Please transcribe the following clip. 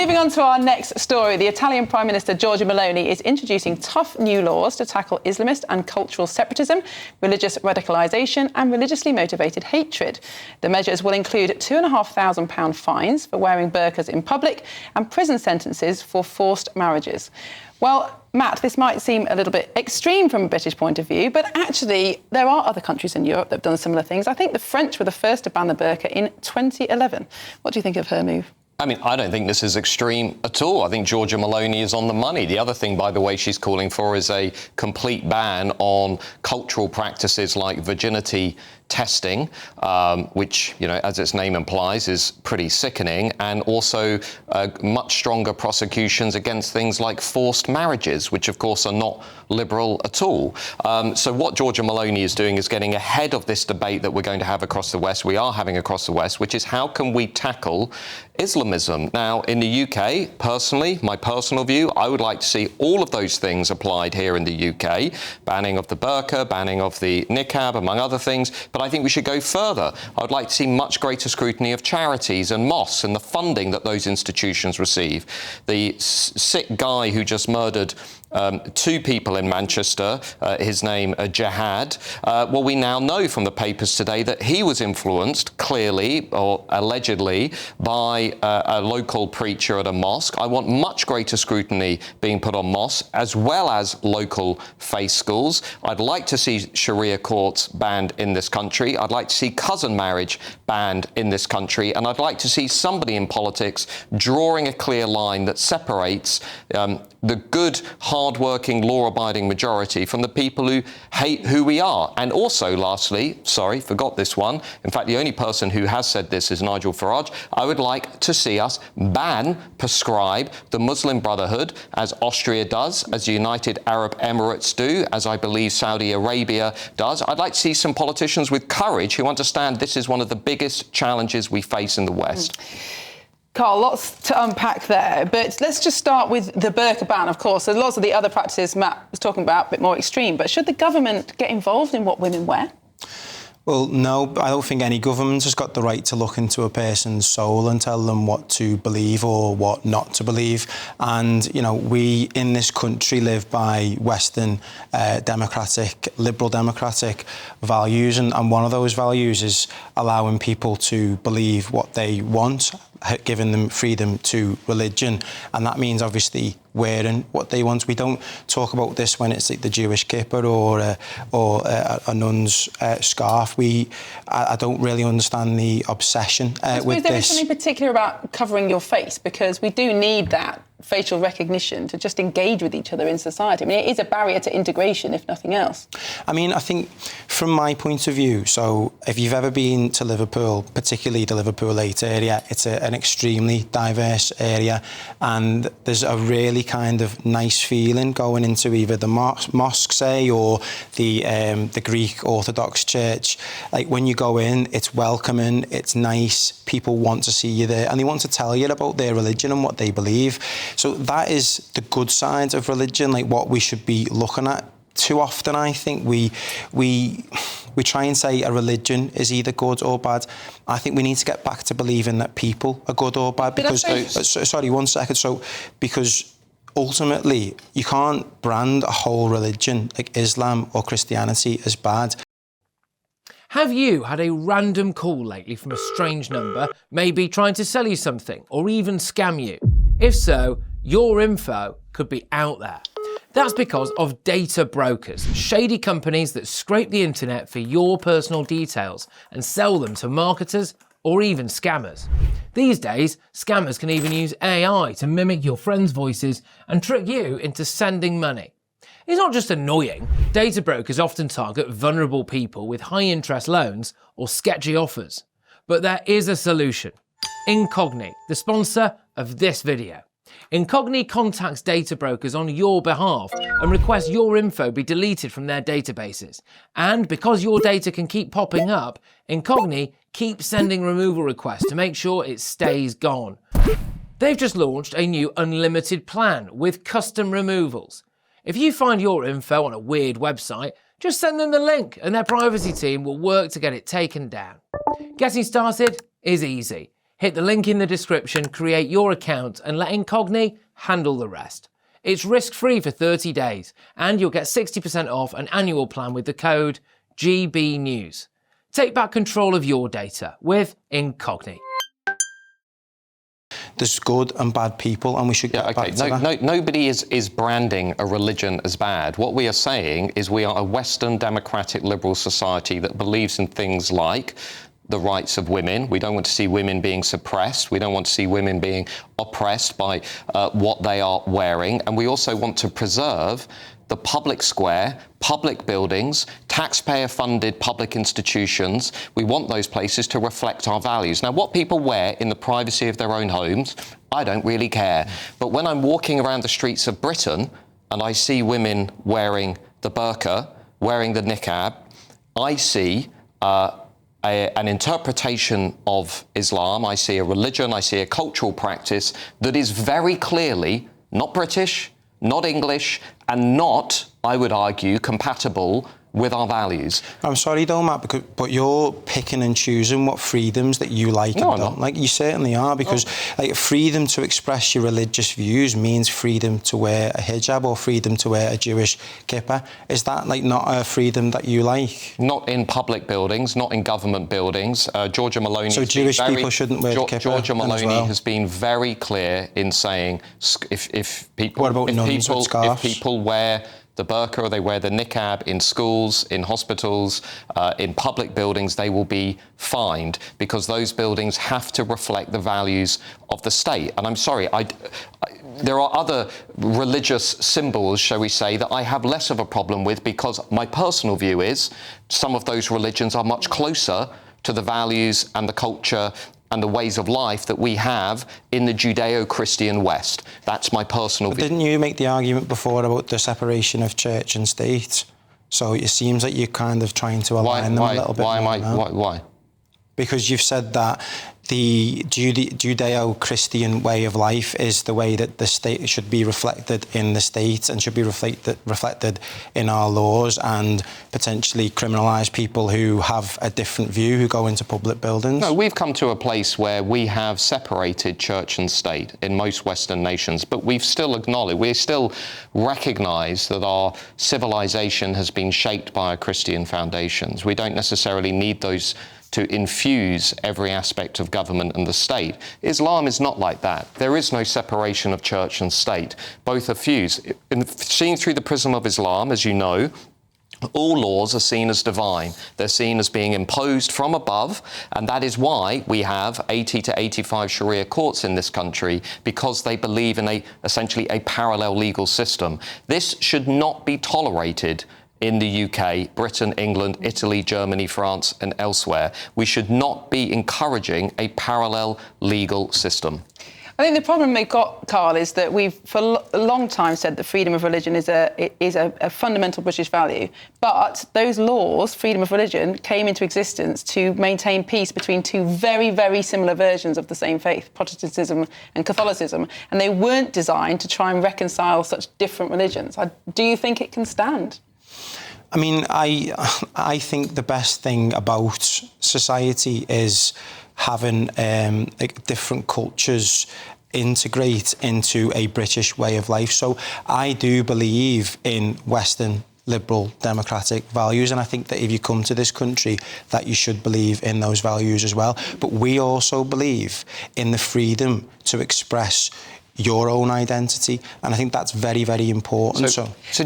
moving on to our next story. The Italian Prime Minister Giorgia Meloni is introducing tough new laws to tackle Islamist and cultural separatism, religious radicalisation and religiously motivated hatred. The measures will include £2,500 fines for wearing burqas in public and prison sentences for forced marriages. Well, Matt, this might seem a little bit extreme from a British point of view, but actually there are other countries in Europe that have done similar things. I think the French were the first to ban the burqa in 2011. What do you think of her move? I mean, I don't think this is extreme at all. I think Giorgia Meloni is on the money. The other thing, by the way, she's calling for is a complete ban on cultural practices like virginity testing, which, you know, as its name implies, is pretty sickening, and also much stronger prosecutions against things like forced marriages, which, of course, are not liberal at all. So what Giorgia Meloni is doing is getting ahead of this debate that we're going to have across the West, we are having across the West, which is how can we tackle Islamism? Now, in the UK, personally, my personal view, I would like to see all of those things applied here in the UK, banning of the burqa, banning of the niqab, among other things, but I think we should go further. I would like to see much greater scrutiny of charities and mosques and the funding that those institutions receive. The sick guy who just murdered 2 people in Manchester, his name Jihad. Well, we now know from the papers today that he was influenced, clearly or allegedly, by a local preacher at a mosque. I want much greater scrutiny being put on mosques, as well as local faith schools. I'd like to see Sharia courts banned in this country. I'd like to see cousin marriage banned in this country. And I'd like to see somebody in politics drawing a clear line that separates the good, hard-working, law-abiding majority from the people who hate who we are. And also, lastly, sorry, forgot this one. In fact, the only person who has said this is Nigel Farage. I would like to see us prescribe the Muslim Brotherhood, as Austria does, as the United Arab Emirates do, as I believe Saudi Arabia does. I'd like to see some politicians with courage who understand this is one of the biggest challenges we face in the West. Carl, lots to unpack there, but let's just start with the burqa ban, of course. So lots of the other practices Matt was talking about, a bit more extreme, but should the government get involved in what women wear? Well, no, I don't think any government has got the right to look into a person's soul and tell them what to believe or what not to believe. And, you know, we in this country live by Western liberal democratic values. And one of those values is allowing people to believe what they want, giving them freedom to religion. And that means, obviously, wearing what they want. We don't talk about this when it's like the Jewish kippah or a nun's scarf. I don't really understand the obsession with this. I suppose there is something particular about covering your face, because we do need that facial recognition to just engage with each other in society. I mean, it is a barrier to integration, if nothing else. I mean, I think from my point of view, so if you've ever been to Liverpool, particularly the Liverpool 8 area, it's an extremely diverse area, and there's a really kind of nice feeling going into either the mosque, say, or the Greek Orthodox church. Like, when you go in, it's welcoming, it's nice, people want to see you there, and they want to tell you about their religion and what they believe. So that is the good side of religion, like what we should be looking at. Too often, I think we try and say a religion is either good or bad. I think we need to get back to believing that people are good or bad. Because sorry, 1 second. So because ultimately you can't brand a whole religion like Islam or Christianity as bad. Have you had a random call lately from a strange number, maybe trying to sell you something or even scam you? If so, your info could be out there. That's because of data brokers, shady companies that scrape the internet for your personal details and sell them to marketers or even scammers. These days, scammers can even use AI to mimic your friends' voices and trick you into sending money. It's not just annoying. Data brokers often target vulnerable people with high-interest loans or sketchy offers. But there is a solution. Incogni, the sponsor of this video. Incogni contacts data brokers on your behalf and requests your info be deleted from their databases. And because your data can keep popping up, Incogni keeps sending removal requests to make sure it stays gone. They've just launched a new unlimited plan with custom removals. If you find your info on a weird website, just send them the link and their privacy team will work to get it taken down. Getting started is easy. Hit the link in the description, create your account and let Incogni handle the rest. It's risk-free for 30 days and you'll get 60% off an annual plan with the code GBNews. Take back control of your data with Incogni. There's good and bad people, and we should get back to that. Nobody is branding a religion as bad. What we are saying is we are a Western democratic liberal society that believes in things like the rights of women. We don't want to see women being suppressed. We don't want to see women being oppressed by what they are wearing. And we also want to preserve the public square, public buildings, taxpayer-funded public institutions. We want those places to reflect our values. Now, what people wear in the privacy of their own homes, I don't really care. But when I'm walking around the streets of Britain and I see women wearing the burka, wearing the niqab, I see an interpretation of Islam, I see a religion, I see a cultural practice that is very clearly not British, not English, and not, I would argue, compatible with our values. I'm sorry though, Matt, but you're picking and choosing what freedoms that you like and don't like. You certainly are, because like freedom to express your religious views means freedom to wear a hijab or freedom to wear a Jewish kippah. Is that like not a freedom that you like? Not in public buildings, not in government buildings. Georgia Maloney. So Jewish people shouldn't wear the kippah. Georgia Maloney has been very clear in saying if people, what about nuns with scarves? If people wear the burqa or they wear the niqab in schools, in hospitals, in public buildings, they will be fined because those buildings have to reflect the values of the state. And I'm sorry, there are other religious symbols, shall we say, that I have less of a problem with because my personal view is some of those religions are much closer to the values and the culture and the ways of life that we have in the Judeo-Christian West. That's my personal view. Didn't you make the argument before about the separation of church and state? So it seems like you're kind of trying to align them a little bit. Why? Because you've said that the Judeo-Christian way of life is the way that the state should be reflected in the state and should be reflected in our laws, and potentially criminalise people who have a different view, who go into public buildings. No, we've come to a place where we have separated church and state in most Western nations, but we still recognise that our civilization has been shaped by our Christian foundations. We don't necessarily need those to infuse every aspect of government and the state. Islam is not like that. There is no separation of church and state. Both are fused. Seen through the prism of Islam, as you know, all laws are seen as divine. They're seen as being imposed from above, and that is why we have 80 to 85 Sharia courts in this country, because they believe in essentially a parallel legal system. This should not be tolerated in the UK, Britain, England, Italy, Germany, France, and elsewhere. We should not be encouraging a parallel legal system. I think the problem they've got, Carl, is that we've for a long time said that freedom of religion is a fundamental British value. But those laws, freedom of religion, came into existence to maintain peace between two very, very similar versions of the same faith, Protestantism and Catholicism. And they weren't designed to try and reconcile such different religions. Do you think it can stand? I mean, I think the best thing about society is having different cultures integrate into a British way of life. So I do believe in Western liberal democratic values, and I think that if you come to this country that you should believe in those values as well. But we also believe in the freedom to express your own identity, and I think that's very, very important. So